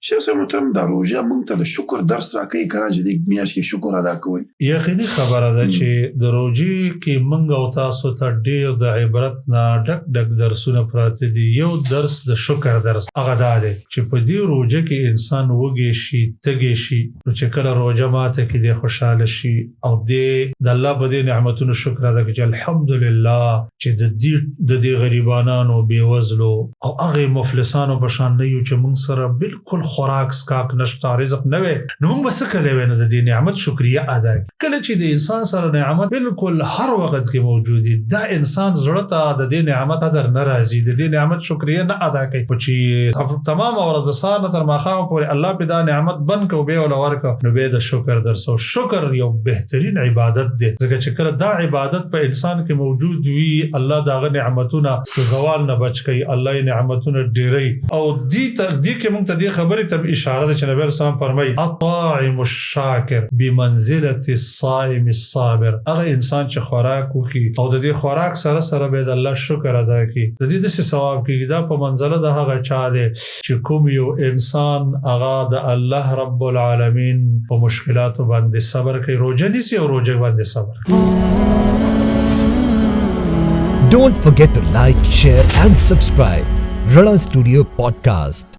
شیخ صاحب محترم دا روژه موږ ته د شکر درس راکوي که نه چې دې میاشت کې شکر ادا کوئ؟ یقیني خبره ده چې د روژې کې موږ او تاسو ته ډېر د عبرت نه ډک درسونه پراته دي. یو درس د شکر درس هغه دا دی چې په دې روژه کې انسان وږی شي، تږی شي، نو چې کله روژه ماته کې دی خوشحاله شي او د الله په دې نعمتونو شکر ادا کړي چې الحمدلله چې د دې غریبانو بېوزلو او هغه مفلسانو په شان نه یو چې موږ سره بالکل خوراک سکاک نشته، رزق نه وي، نو موږ به څه کولی وی؟ نو د دې نعمت شکریه ادا کړي. کله چې د انسان سره نعمت بالکل هر وخت کې موجود دي، دا انسان زړه ته د دې نعمت قدر نه راځي، د دې نعمت شکریه نه ادا کوي. خو چې تمام ورځ د سهار نه تر ماښامه پورې الله په دا نعمت بند کو به ول ورکو، نو به د شکر درس. او شکر یو بهترین عبادت دی، ځکه چې کله دا عبادت په انسان کې موجود وي، الله داغه نعمتونه زوال نه بچ کوي، الله یې نعمتونه ډېري. او دې کې موږ ته دې خبرې ته اشاره ده چې نبی رسول الله فرمایي الطاعم الشاکر بمنزله الصائم الصابر. هغه انسان چې خوراک وکي او د دې خوراک سره سره به د الله شکر ادا کوي، د دې د ثواب کې دا په منزله د هغه چا دی چې کوم یو انسان هغه د الله رب العالمین په مشکلاتو باندې صبر کوي، روزه نیسي او روزه باندې صبر کوي. Don't forget to like, share and subscribe. Rana Studio Podcast.